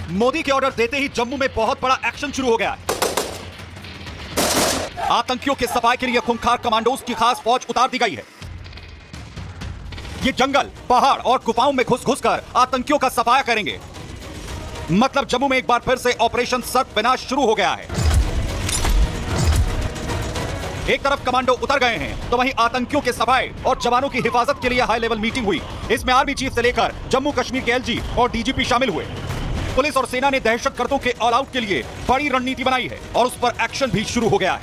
मोदी के ऑर्डर देते ही जम्मू में बहुत बड़ा एक्शन शुरू हो गया है। आतंकियों के सफाई के लिए खूंखार कमांडोज की खास फौज उतार दी गई है। ये जंगल, पहाड़ और गुफाओं में घुस घुसकर आतंकियों का सफाया करेंगे। मतलब जम्मू में एक बार फिर से ऑपरेशन सर्प विनाश शुरू हो गया है। एक तरफ कमांडो उतर गए हैं तो वहीं आतंकियों के सफाई और जवानों की हिफाजत के लिए हाई लेवल मीटिंग हुई। इसमें आर्मी चीफ से लेकर जम्मू कश्मीर के एलजी और डीजीपी शामिल हुए। पुलिस और सेना ने दहशतगर्दों के ऑल आउट के लिए बड़ी रणनीति बनाई है और उस पर एक्शन भी शुरू हो गया है।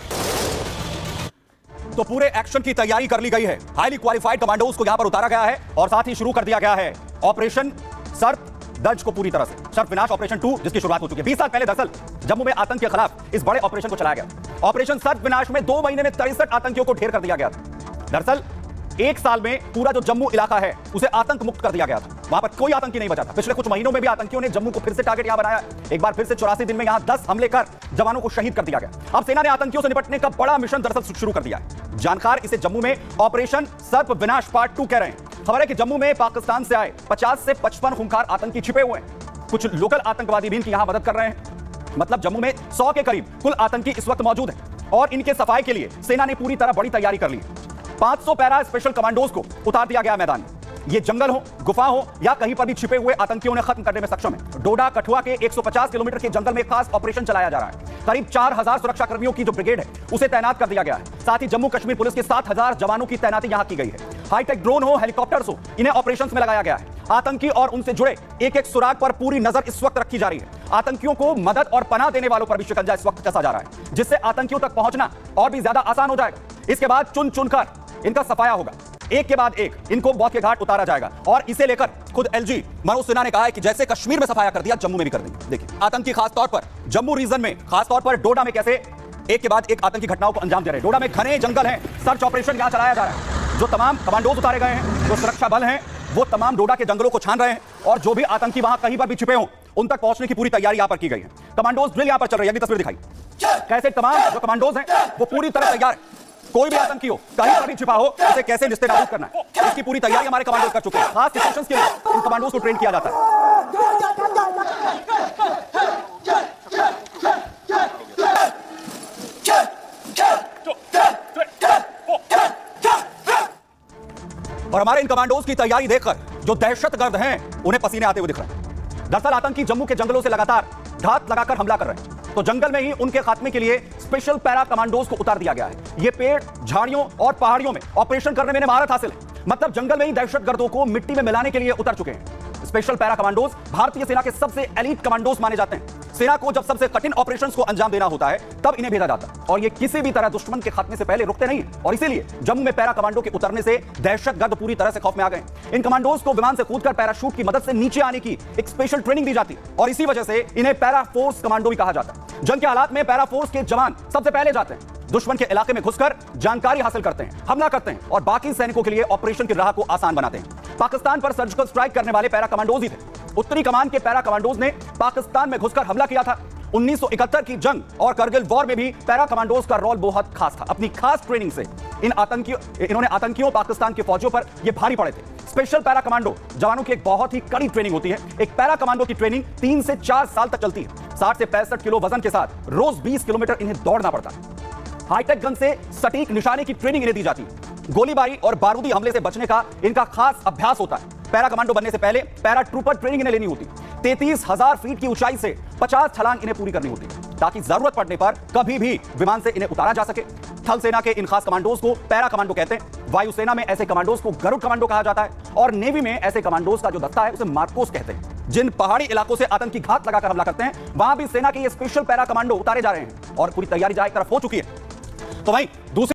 तो पूरे एक्शन की तैयारी कर ली गई है। हाईली क्वालिफाइड कमांडोज को यहां पर उतारा गया है और साथ ही शुरू कर दिया गया है ऑपरेशन सर्प दर्ज को पूरी तरह से सर्प विनाश ऑपरेशन 2, जिसकी शुरुआत हो चुकी है। 20 साल पहले दरअसल जम्मू में आतंक के खिलाफ इस बड़े ऑपरेशन को चलाया गया। ऑपरेशन सर्प विनाश में 2 महीने में 63 आतंकियों को ढेर कर दिया गया था। दरअसल एक साल में पूरा जो जम्मू इलाका है उसे आतंक मुक्त कर दिया गया था। वहां पर कोई आतंकी नहीं बचा था। पिछले कुछ महीनों में भी आतंकियों ने जम्मू को फिर से टारगेट यहां बनाया। एक बार फिर से 84 दिन में यहां 10 हमले कर जवानों को शहीद कर दिया गया। अब सेना ने आतंकियों से निपटने का बड़ा मिशन दरअसल शुरू कर दिया है। जानकार इसे जम्मू में ऑपरेशन सर्प विनाश पार्ट 2 कह रहे हैं। खबर है कि जम्मू में पाकिस्तान से आए 50 से 55 खूंखार आतंकी छिपे हुए हैं। कुछ लोकल आतंकवादी भी इनकी यहां मदद कर रहे हैं। मतलब जम्मू में 100 के करीब कुल आतंकी इस वक्त मौजूद हैं और इनके सफाई के लिए सेना ने पूरी तरह बड़ी तैयारी कर ली है। 500 पैरा स्पेशल कमांडोज को उतार दिया गया मैदान में। ये जंगल हो, गुफा हो या कहीं पर भी छिपे हुए आतंकियों ने खत्म करने में सक्षम है। डोडा कठुआ के 150 किलोमीटर के जंगल में खास ऑपरेशन चलाया जा रहा है। करीब 4000 सुरक्षा कर्मियों की जो ब्रिगेड है उसे तैनात कर दिया गया है। साथ ही जम्मू कश्मीर पुलिस के 7000 जवानों की तैनाती यहां की गई है। हाईटेक ड्रोन हो, हेलीकॉप्टर्स हो, इन्हें ऑपरेशन में लगाया गया है। आतंकी और उनसे जुड़े एक एक सुराग पर पूरी नजर इस वक्त रखी जा रही है। आतंकियों को मदद और पनाह देने वालों पर भी शिकंजा इस वक्त कसा जा रहा है, जिससे आतंकियों तक पहुंचना और भी ज्यादा आसान हो जाएगा। इसके बाद चुन चुनकर इनका सफाया होगा। एक के बाद एक इनको मौत के घाट उतारा जाएगा और इसे लेकर खुद एलजी मनोज सिन्हा ने कहा है कि जैसे कश्मीर में सफाया कर दिया, जम्मू में भी कर देंगे। देखिए आतंकी खास तौर पर जम्मू रीजन में, खास तौर पर डोडा में कैसे एक के बाद एक आतंकी घटनाओं को अंजाम दे रहे हैं। डोडा में घने जंगल हैं, सर्च ऑपरेशन यहां चलाया जा रहा है। जो तमाम कमांडोज उतारे गए हैं, जो सुरक्षा बल हैं, वो तमाम डोडा के जंगलों को छान रहे हैं और जो भी आतंकी वहां कहीं पर भी छिपे हों उन तक पहुंचने की पूरी तैयारी यहां पर की गई है। कमांडोज ड्रिल यहां पर चल रही है। अगली तस्वीर दिखाई कैसे तमाम जो कमांडोज हैं वो पूरी तरह तैयार है। कोई भी आतंकी हो, कहीं पर भी छिपा हो, उसे कैसे निस्तेनाबूद करना है, इसकी पूरी तैयारी हमारे कमांडोज कर चुके हैं। खास सिचुएशंस के लिए इन कमांडोज को ट्रेन किया जाता है। और हमारे इन कमांडोज की तैयारी देखकर जो दहशतगर्द हैं उन्हें पसीने आते हुए दिख रहे हैं। दरअसल आतंकी जम्मू के जंगलों से लगातार घात लगाकर हमला कर रहे हैं, तो जंगल में ही उनके खात्मे के लिए स्पेशल पैरा कमांडोज को उतार दिया गया है। ये पेड़, झाड़ियों और पहाड़ियों में ऑपरेशन करने में इन्हें महारत हासिल है। मतलब जंगल में ही दहशतगर्दों को मिट्टी में मिलाने के लिए उतर चुके हैं। स्पेशल पैरा कमांडोज भारतीय सेना के सबसे एलीट कमांडोज माने जाते हैं। सेना को जब सबसे कठिन ऑपरेशंस को अंजाम देना होता है तब इन्हें भेजा जाता है और ये किसी भी तरह दुश्मन के खात्मे से पहले रुकते नहीं हैं। और इसीलिए जम्मू में पैरा कमांडो के उतरने से दहशतगर्द पूरी तरह से खौफ में आ गए। इन कमांडोज को विमान से कूदकर पैराशूट की मदद से नीचे आने की एक स्पेशल ट्रेनिंग दी जाती है और इसी वजह से इन्हें पैरा फोर्स कमांडो भी कहा जाता है। जंग के हालात में पैरा फोर्स के जवान सबसे पहले जाते हैं, दुश्मन के इलाके में घुसकर जानकारी हासिल करते हैं, हमला करते हैं और बाकी सैनिकों के लिए ऑपरेशन की राह को आसान बनाते हैं। पाकिस्तान पर सर्जिकल स्ट्राइक करने वाले पैरा कमांडोज ही थे। उत्तरी कमान के पैरा कमांडोज ने पाकिस्तान में घुसकर हमला किया था। 1971 की जंग और करगिल वॉर में भी पैरा कमांडोज का रोल बहुत खास था। अपनी खास ट्रेनिंग से इन्होंने आतंकियों पाकिस्तान के फौजियों पर ये भारी पड़े थे। स्पेशल पैरा कमांडो जवानों की एक बहुत ही कड़ी ट्रेनिंग होती है। एक पैरा कमांडो की ट्रेनिंग 3 से 4 साल तक चलती है। 60 से 65 किलो वजन के साथ रोज 20 किलोमीटर इन्हें दौड़ना पड़ता है। हाईटेक गन से सटीक निशाने की ट्रेनिंग इन्हें दी जाती है। गोलीबारी और बारूदी हमले से बचने का इनका खास अभ्यास होता है। पैरा कमांडो बनने से पहले पैरा ट्रूपर ट्रेनिंग इन्हें लेनी होती। 33,000 फीट की ऊंचाई से 50 छलांग इन्हें पूरी करनी होती ताकि जरूरत पड़ने पर कभी भी विमान से इन्हें उतारा जा सके। थल सेना के इन खास कमांडोज को पैरा कमांडो कहते हैं। वायुसेना में ऐसे कमांडोज को गरुड़ कमांडो कहा जाता है और नेवी में ऐसे कमांडोज का जो दस्ता है उसे मार्कोस कहते हैं। जिन पहाड़ी इलाकों से आतंकी घात लगाकर हमला करते हैं वहां भी सेना के ये स्पेशल पैरा कमांडो उतारे जा रहे हैं और पूरी तैयारी एक तरफ हो चुकी है। तो भाई दूसरी